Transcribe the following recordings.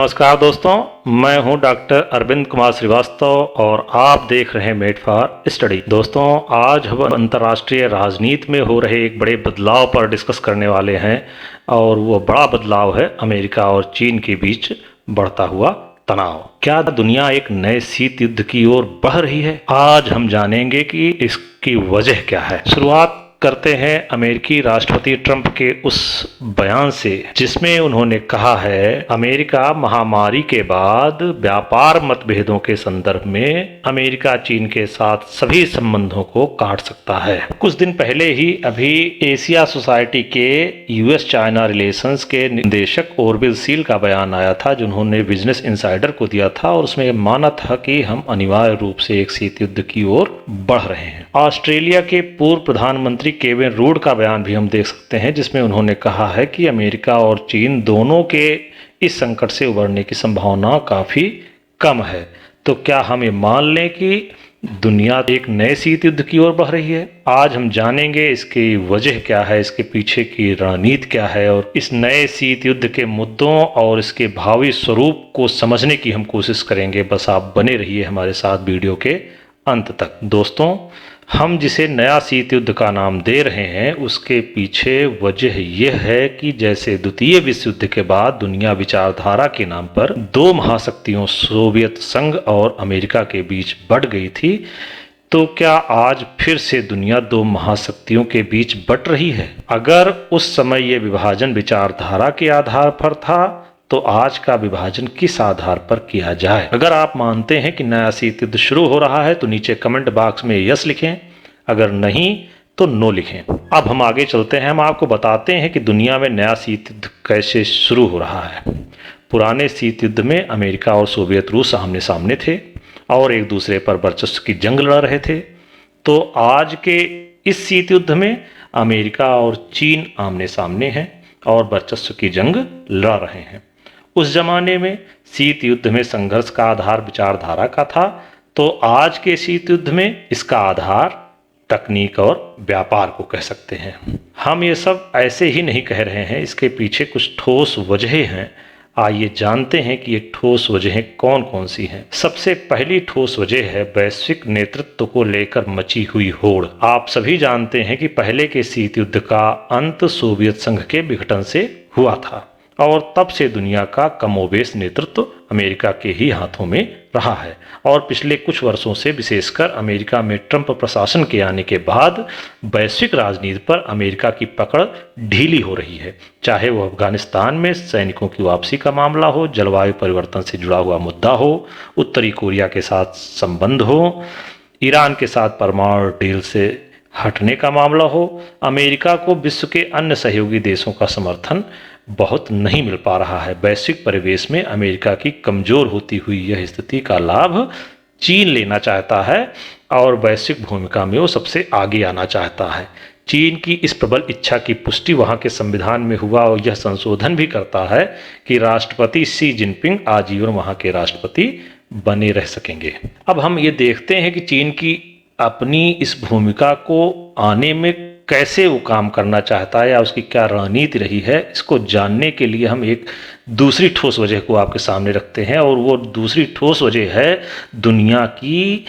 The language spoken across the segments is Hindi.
नमस्कार दोस्तों, मैं हूं डॉक्टर अरविंद कुमार श्रीवास्तव और आप देख रहे हैं मेड फॉर स्टडी। दोस्तों, आज हम अंतर्राष्ट्रीय राजनीति में हो रहे एक बड़े बदलाव पर डिस्कस करने वाले हैं और वो बड़ा बदलाव है अमेरिका और चीन के बीच बढ़ता हुआ तनाव। क्या दुनिया एक नए शीत युद्ध की ओर बढ़ रही है? आज हम जानेंगे कि इसकी वजह क्या है। शुरुआत करते हैं अमेरिकी राष्ट्रपति ट्रंप के उस बयान से जिसमें उन्होंने कहा है अमेरिका महामारी के बाद व्यापार मतभेदों के संदर्भ में अमेरिका चीन के साथ सभी संबंधों को काट सकता है। कुछ दिन पहले ही अभी एशिया सोसाइटी के यूएस चाइना रिलेशंस के निदेशक ऑरविल सील का बयान आया था जो उन्होंने बिजनेस इनसाइडर को दिया था और उसमें माना था कि हम अनिवार्य रूप से एक शीत युद्ध की ओर बढ़ रहे हैं। ऑस्ट्रेलिया के पूर्व प्रधानमंत्री केविन रूड का बयान भी हम देख सकते हैं जिसमें उन्होंने कहा है कि अमेरिका और चीन दोनों के इस संकट से उबरने की संभावना काफी कम है। तो क्या हम ये मान लें कि दुनिया एक नए शीत युद्ध की ओर बढ़ रही है? आज हम जानेंगे इसकी वजह क्या है, इसके पीछे की रणनीति क्या है और इस नए शीत युद्ध के मुद्दों और इसके भावी स्वरूप को समझने की हम कोशिश करेंगे। बस आप बने रहिए हमारे साथ वीडियो के अंत तक। दोस्तों, हम जिसे नया शीत युद्ध का नाम दे रहे हैं उसके पीछे वजह यह है कि जैसे द्वितीय विश्व युद्ध के बाद दुनिया विचारधारा के नाम पर दो महाशक्तियों सोवियत संघ और अमेरिका के बीच बढ़ गई थी, तो क्या आज फिर से दुनिया दो महाशक्तियों के बीच बट रही है? अगर उस समय यह विभाजन विचारधारा के आधार पर था तो आज का विभाजन किस आधार पर किया जाए? अगर आप मानते हैं कि नया शीत युद्ध शुरू हो रहा है तो नीचे कमेंट बॉक्स में यस लिखें, अगर नहीं तो नो लिखें। अब हम आगे चलते हैं। हम आपको बताते हैं कि दुनिया में नया शीत युद्ध कैसे शुरू हो रहा है। पुराने शीत युद्ध में अमेरिका और सोवियत रूस आमने सामने थे और एक दूसरे पर वर्चस्व की जंग लड़ रहे थे। तो आज के इस शीत युद्ध में अमेरिका और चीन आमने सामने हैं और वर्चस्व की जंग लड़ रहे हैं। उस जमाने में शीत युद्ध में संघर्ष का आधार विचारधारा का था, तो आज के शीत युद्ध में इसका आधार तकनीक और व्यापार को कह सकते हैं। हम ये सब ऐसे ही नहीं कह रहे हैं, इसके पीछे कुछ ठोस वजहें हैं। आइए जानते हैं कि ये ठोस वजहें कौन कौन सी हैं। सबसे पहली ठोस वजह है वैश्विक नेतृत्व को लेकर मची हुई होड़। आप सभी जानते हैं कि पहले के शीत युद्ध का अंत सोवियत संघ के विघटन से हुआ था और तब से दुनिया का कमोबेश नेतृत्व अमेरिका के ही हाथों में रहा है। और पिछले कुछ वर्षों से विशेषकर अमेरिका में ट्रंप प्रशासन के आने के बाद वैश्विक राजनीति पर अमेरिका की पकड़ ढीली हो रही है। चाहे वो अफगानिस्तान में सैनिकों की वापसी का मामला हो, जलवायु परिवर्तन से जुड़ा हुआ मुद्दा हो, उत्तरी कोरिया के साथ संबंध हो, ईरान के साथ परमाणु डील से हटने का मामला हो, अमेरिका को विश्व के अन्य सहयोगी देशों का समर्थन बहुत नहीं मिल पा रहा है। वैश्विक परिवेश में अमेरिका की कमजोर होती हुई यह स्थिति का लाभ चीन लेना चाहता है और वैश्विक भूमिका में वो सबसे आगे आना चाहता है। चीन की इस प्रबल इच्छा की पुष्टि वहां के संविधान में हुआ और यह संशोधन भी करता है कि राष्ट्रपति शी जिनपिंग आजीवन वहां के राष्ट्रपति बने रह सकेंगे। अब हम ये देखते हैं कि चीन की अपनी इस भूमिका को आने में कैसे वो काम करना चाहता है या उसकी क्या रणनीति रही है, इसको जानने के लिए हम एक दूसरी ठोस वजह को आपके सामने रखते हैं और वो दूसरी ठोस वजह है दुनिया की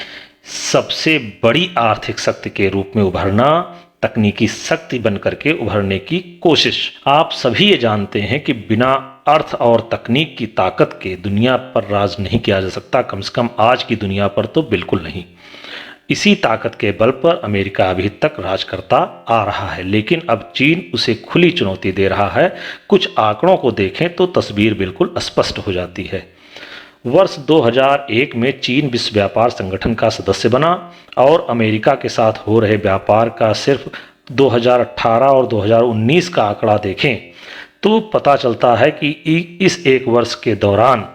सबसे बड़ी आर्थिक शक्ति के रूप में उभरना, तकनीकी शक्ति बन करके उभरने की कोशिश। आप सभी ये जानते हैं कि बिना अर्थ और तकनीक की ताकत के दुनिया पर राज नहीं किया जा सकता, कम से कम आज की दुनिया पर तो बिल्कुल नहीं। इसी ताकत के बल पर अमेरिका अभी तक राज करता आ रहा है, लेकिन अब चीन उसे खुली चुनौती दे रहा है। कुछ आंकड़ों को देखें तो तस्वीर बिल्कुल स्पष्ट हो जाती है। वर्ष 2001 में चीन विश्व व्यापार संगठन का सदस्य बना और अमेरिका के साथ हो रहे व्यापार का सिर्फ 2018 और 2019 का आंकड़ा देखें तो पता चलता है कि इस एक वर्ष के दौरान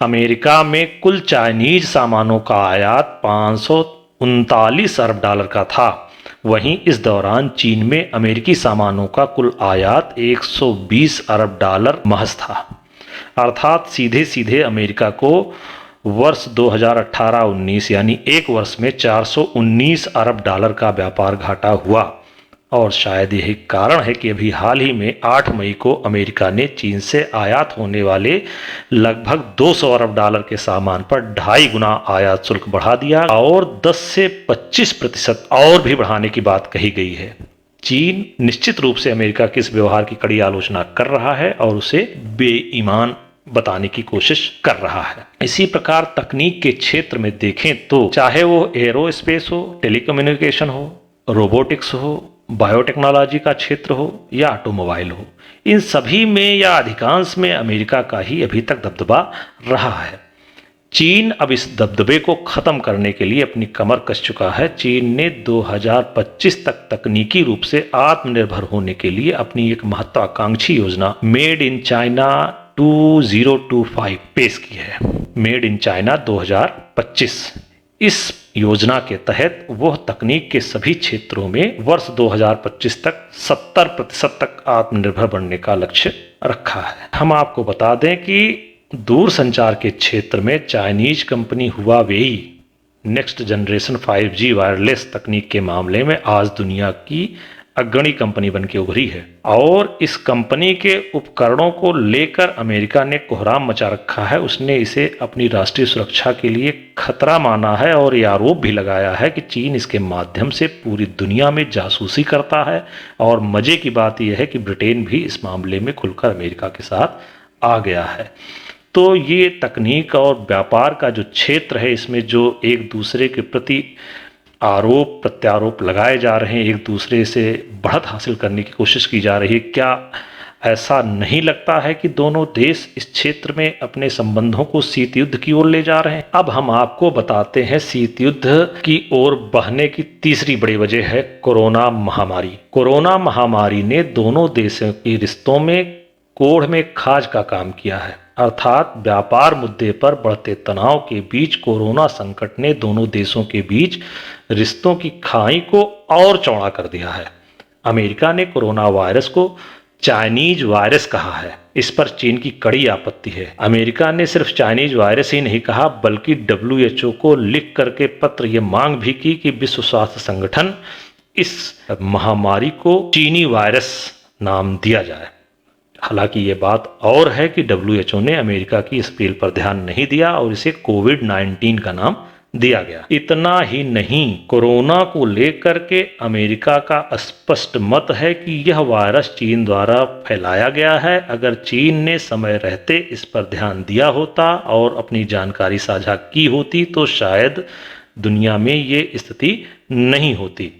अमेरिका में कुल चाइनीज सामानों का आयात 539 अरब डॉलर का था। वहीं इस दौरान चीन में अमेरिकी सामानों का कुल आयात 120 अरब डॉलर महज था। अर्थात सीधे सीधे अमेरिका को वर्ष 2018-19 यानी एक वर्ष में 419 अरब डॉलर का व्यापार घाटा हुआ। और शायद यही कारण है कि अभी हाल ही में 8 मई को अमेरिका ने चीन से आयात होने वाले लगभग 200 अरब डॉलर के सामान पर 2.5 गुना आयात शुल्क बढ़ा दिया और 10 से 25% और भी बढ़ाने की बात कही गई है। चीन निश्चित रूप से अमेरिका के इस व्यवहार की कड़ी आलोचना कर रहा है और उसे बेईमान बताने की कोशिश कर रहा है। इसी प्रकार तकनीक के क्षेत्र में देखें तो चाहे वो एरोस्पेस हो, टेलीकम्युनिकेशन हो, रोबोटिक्स हो, बायोटेक्नोलॉजी का क्षेत्र हो या ऑटोमोबाइल हो, इन सभी में या अधिकांश में अमेरिका का ही अभी तक दबदबा रहा है। चीन अब इस दबदबे को खत्म करने के लिए अपनी कमर कस चुका है। चीन ने 2025 तक तकनीकी रूप से आत्मनिर्भर होने के लिए अपनी एक महत्वाकांक्षी योजना मेड इन चाइना 2025 पेश की है। Made in China 2025। इस योजना के तहत वह तकनीक के सभी क्षेत्रों में वर्ष 2025 तक 70% तक आत्मनिर्भर बनने का लक्ष्य रखा है। हम आपको बता दें कि दूर संचार के क्षेत्र में Chinese company Huawei next generation 5G wireless तकनीक के मामले में आज दुनिया की अग्रणी कंपनी बन के उभरी है और इस कंपनी के उपकरणों को लेकर अमेरिका ने कोहराम मचा रखा है। उसने इसे अपनी राष्ट्रीय सुरक्षा के लिए खतरा माना है और यह आरोप भी लगाया है कि चीन इसके माध्यम से पूरी दुनिया में जासूसी करता है। और मजे की बात यह है कि ब्रिटेन भी इस मामले में खुलकर अमेरिका के साथ आ गया है। तो ये तकनीक और व्यापार का जो क्षेत्र है, इसमें जो एक दूसरे के प्रति आरोप प्रत्यारोप लगाए जा रहे हैं, एक दूसरे से बढ़त हासिल करने की कोशिश की जा रही है, क्या ऐसा नहीं लगता है कि दोनों देश इस क्षेत्र में अपने संबंधों को शीत युद्ध की ओर ले जा रहे हैं? अब हम आपको बताते हैं शीत युद्ध की ओर बहने की तीसरी बड़ी वजह है कोरोना महामारी। कोरोना महामारी ने दोनों देशों के रिश्तों में कोढ़ में खाज का काम किया है। अर्थात व्यापार मुद्दे पर बढ़ते तनाव के बीच कोरोना संकट ने दोनों देशों के बीच रिश्तों की खाई को और चौड़ा कर दिया है। अमेरिका ने कोरोना वायरस को चाइनीज वायरस कहा है। इस पर चीन की कड़ी आपत्ति है। अमेरिका ने सिर्फ चाइनीज वायरस ही नहीं कहा बल्कि WHO को लिख करके पत्र ये मांग भी की कि विश्व स्वास्थ्य संगठन इस महामारी को चीनी वायरस नाम दिया जाए। हालांकि ये बात और है कि WHO ने अमेरिका की इस अपील पर ध्यान नहीं दिया और इसे कोविड-19 का नाम दिया गया। इतना ही नहीं, कोरोना को लेकर के अमेरिका का स्पष्ट मत है कि यह वायरस चीन द्वारा फैलाया गया है। अगर चीन ने समय रहते इस पर ध्यान दिया होता और अपनी जानकारी साझा की होती तो शायद दुनिया में ये स्थिति नहीं होती।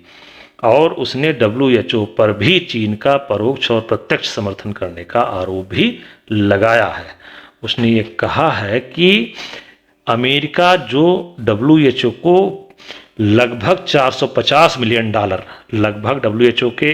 और उसने WHO पर भी चीन का परोक्ष और प्रत्यक्ष समर्थन करने का आरोप भी लगाया है। उसने ये कहा है कि अमेरिका जो WHO को लगभग $450 मिलियन, लगभग WHO के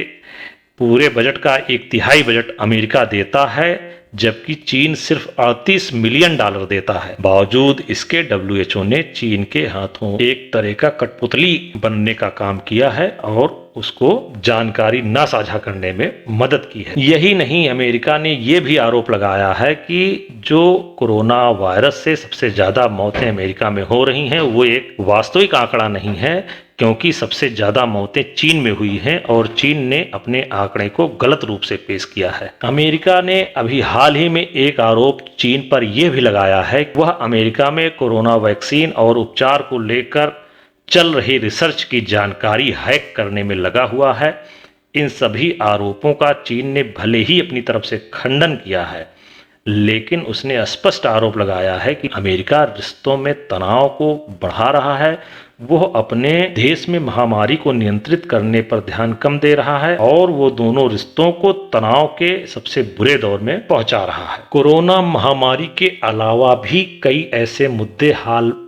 पूरे बजट का 1/3 बजट अमेरिका देता है, जबकि चीन सिर्फ $38 मिलियन देता है। बावजूद इसके WHO ने चीन के हाथों एक तरह का कठपुतली बनने का काम किया है और उसको जानकारी ना साझा करने में मदद की है। यही नहीं, अमेरिका ने यह भी आरोप लगाया है कि जो कोरोना वायरस से सबसे ज्यादा मौतें अमेरिका में हो रही हैं वो एक वास्तविक आंकड़ा नहीं है, क्योंकि सबसे ज्यादा मौतें चीन में हुई हैं और चीन ने अपने आंकड़े को गलत रूप से पेश किया है। अमेरिका ने अभी हाल ही में एक आरोप चीन पर यह भी लगाया है कि वह अमेरिका में कोरोना वैक्सीन और उपचार को लेकर चल रही रिसर्च की जानकारी हैक करने में लगा हुआ है। इन सभी आरोपों का चीन ने भले ही अपनी तरफ से खंडन किया है, लेकिन उसने स्पष्ट आरोप लगाया है कि अमेरिका रिश्तों में तनाव को बढ़ा रहा है। वह अपने देश में महामारी को नियंत्रित करने पर ध्यान कम दे रहा है और वो दोनों रिश्तों को तनाव के सबसे बुरे दौर में पहुंचा रहा है। कोरोना महामारी के अलावा भी कई ऐसे मुद्दे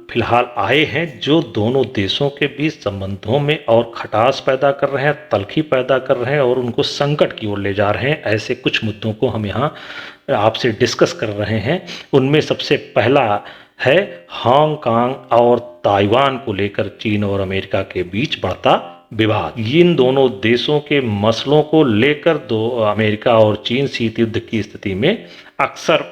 फिलहाल आए हैं जो दोनों देशों के बीच संबंधों में और खटास पैदा कर रहे हैं, तलखी पैदा कर रहे हैं और उनको संकट की ओर ले जा रहे हैं। ऐसे कुछ मुद्दों को हम यहाँ आपसे डिस्कस कर रहे हैं। उनमें सबसे पहला है हांगकांग और ताइवान को लेकर चीन और अमेरिका के बीच बढ़ता विवाद। इन दोनों देशों के मसलों को लेकर अमेरिका और चीन शीत युद्ध की स्थिति में अक्सर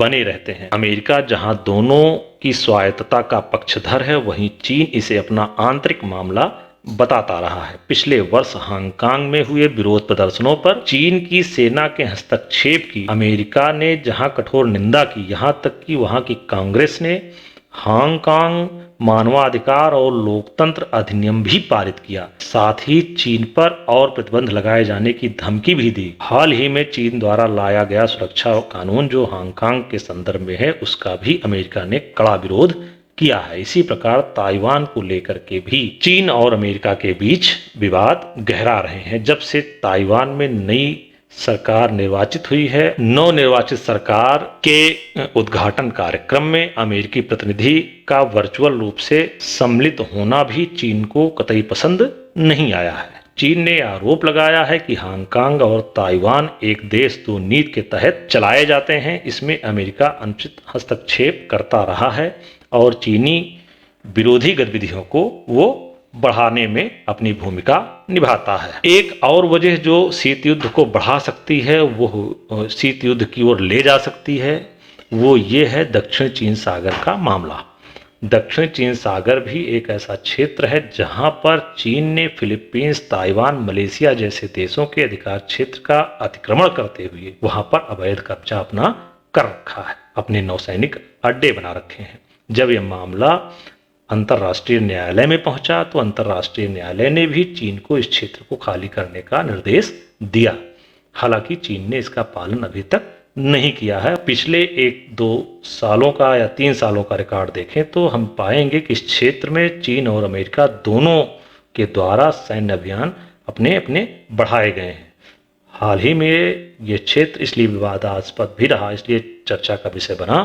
बने रहते हैं। अमेरिका जहां दोनों की स्वायत्तता का पक्षधर है, वहीं चीन इसे अपना आंतरिक मामला बताता रहा है। पिछले वर्ष हांगकांग में हुए विरोध प्रदर्शनों पर चीन की सेना के हस्तक्षेप की अमेरिका ने जहां कठोर निंदा की, यहां तक कि वहां की कांग्रेस ने हांगकांग मानवाधिकार और लोकतंत्र अधिनियम भी पारित किया। साथ ही चीन पर और प्रतिबंध लगाए जाने की धमकी भी दी। हाल ही में चीन द्वारा लाया गया सुरक्षा कानून जो हांगकांग के संदर्भ में है, उसका भी अमेरिका ने कड़ा विरोध किया है। इसी प्रकार ताइवान को लेकर के भी चीन और अमेरिका के बीच विवाद गहरा रहे हैं। जब से ताइवान में नई सरकार निर्वाचित हुई है, नवनिर्वाचित सरकार के उद्घाटन कार्यक्रम में अमेरिकी प्रतिनिधि का वर्चुअल रूप से सम्मिलित होना भी चीन को कतई पसंद नहीं आया है। चीन ने आरोप लगाया है कि हांगकांग और ताइवान एक देश दो नीति के तहत चलाए जाते हैं। इसमें अमेरिका अनुचित हस्तक्षेप करता रहा है और चीनी विरोधी गतिविधियों को वो बढ़ाने में अपनी भूमिका निभाता है। एक और वजह जो शीत युद्ध को बढ़ा सकती है, वो शीत युद्ध की ओर ले जा सकती है, वो ये है दक्षिण चीन सागर का मामला। दक्षिण चीन सागर भी एक ऐसा क्षेत्र है जहां पर चीन ने फिलीपींस, ताइवान, मलेशिया जैसे देशों के अधिकार क्षेत्र का अतिक्रमण करते हुए वहां पर अवैध कब्जा अपना कर रखा है, अपने नौसैनिक अड्डे बना रखे हैं। जब यह मामला अंतर्राष्ट्रीय न्यायालय में पहुंचा तो अंतर्राष्ट्रीय न्यायालय ने भी चीन को इस क्षेत्र को खाली करने का निर्देश दिया। हालांकि चीन ने इसका पालन अभी तक नहीं किया है। पिछले 1-2 सालों का या 3 सालों का रिकॉर्ड देखें तो हम पाएंगे कि इस क्षेत्र में चीन और अमेरिका दोनों के द्वारा सैन्य अभियान अपने अपने बढ़ाए गए हैं। हाल ही में ये क्षेत्र इसलिए विवादास्पद भी रहा, इसलिए चर्चा का विषय बना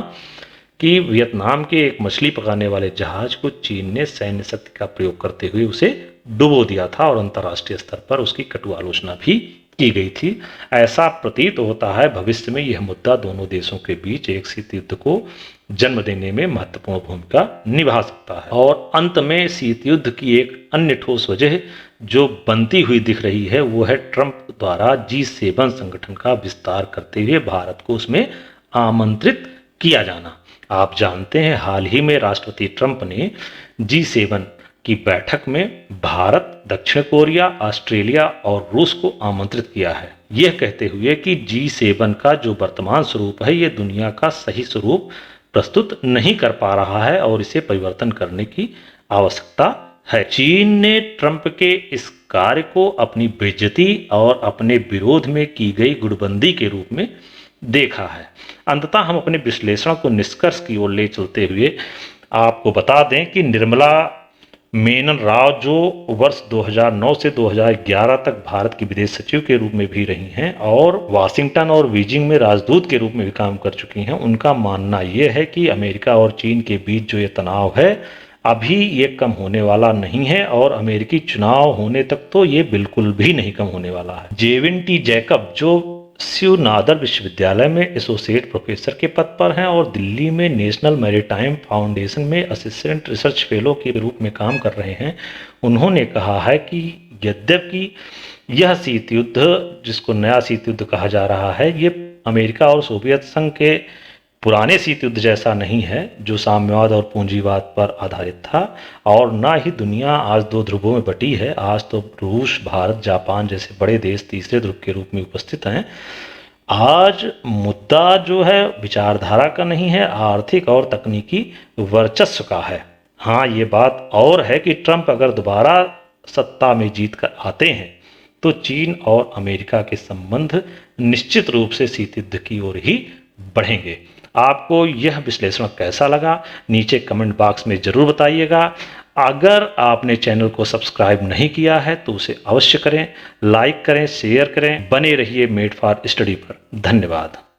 कि वियतनाम के एक मछली पकाने वाले जहाज को चीन ने सैन्य शक्ति का प्रयोग करते हुए उसे डुबो दिया था और अंतर्राष्ट्रीय स्तर पर उसकी कटु आलोचना भी की गई थी। ऐसा प्रतीत होता है भविष्य में यह मुद्दा दोनों देशों के बीच एक शीत युद्ध को जन्म देने में महत्वपूर्ण भूमिका निभा सकता है। और अंत में शीत युद्ध की एक अन्य ठोस वजह जो बनती हुई दिख रही है वो है ट्रंप द्वारा G7 संगठन का विस्तार करते हुए भारत को उसमें आमंत्रित किया जाना। आप जानते हैं हाल ही में राष्ट्रपति ट्रंप ने G7 की बैठक में भारत, दक्षिण कोरिया, ऑस्ट्रेलिया और रूस को आमंत्रित किया है, यह कहते हुए कि G7 का जो वर्तमान स्वरूप है ये दुनिया का सही स्वरूप प्रस्तुत नहीं कर पा रहा है और इसे परिवर्तन करने की आवश्यकता है। चीन ने ट्रंप के इस कार्य को अपनी बेइज्जती और अपने विरोध में की गई गुटबंदी के रूप में देखा है। अंततः हम अपने विश्लेषण को निष्कर्ष की ओर ले चलते हुए आपको बता दें कि निर्मला मेनन राव जो वर्ष 2009 से 2011 तक भारत की विदेश सचिव के रूप में भी रही हैं और वाशिंगटन और बीजिंग में राजदूत के रूप में भी काम कर चुकी हैं, उनका मानना यह है कि अमेरिका और चीन के बीच जो ये तनाव है अभी ये कम होने वाला नहीं है और अमेरिकी चुनाव होने तक तो ये बिल्कुल भी नहीं कम होने वाला है। जेविन टी जैकब जो शिव नादर विश्वविद्यालय में एसोसिएट प्रोफेसर के पद पर हैं और दिल्ली में नेशनल मैरीटाइम फाउंडेशन में असिस्टेंट रिसर्च फेलो के रूप में काम कर रहे हैं, उन्होंने कहा है कि यद्यपि यह शीत युद्ध जिसको नया शीत युद्ध कहा जा रहा है ये अमेरिका और सोवियत संघ के पुराने शीत युद्ध जैसा नहीं है जो साम्यवाद और पूंजीवाद पर आधारित था और ना ही दुनिया आज 2 ध्रुवों में बटी है। आज तो रूस, भारत, जापान जैसे बड़े देश तीसरे ध्रुव के रूप में उपस्थित हैं। आज मुद्दा जो है विचारधारा का नहीं है, आर्थिक और तकनीकी वर्चस्व का है। हाँ, ये बात और है कि ट्रंप अगर दोबारा सत्ता में जीत कर आते हैं तो चीन और अमेरिका के संबंध निश्चित रूप से शीत युद्ध की ओर ही बढ़ेंगे। आपको यह विश्लेषण कैसा लगा नीचे कमेंट बॉक्स में जरूर बताइएगा। अगर आपने चैनल को सब्सक्राइब नहीं किया है तो उसे अवश्य करें, लाइक करें, शेयर करें। बने रहिए मेड फॉर स्टडी पर। धन्यवाद।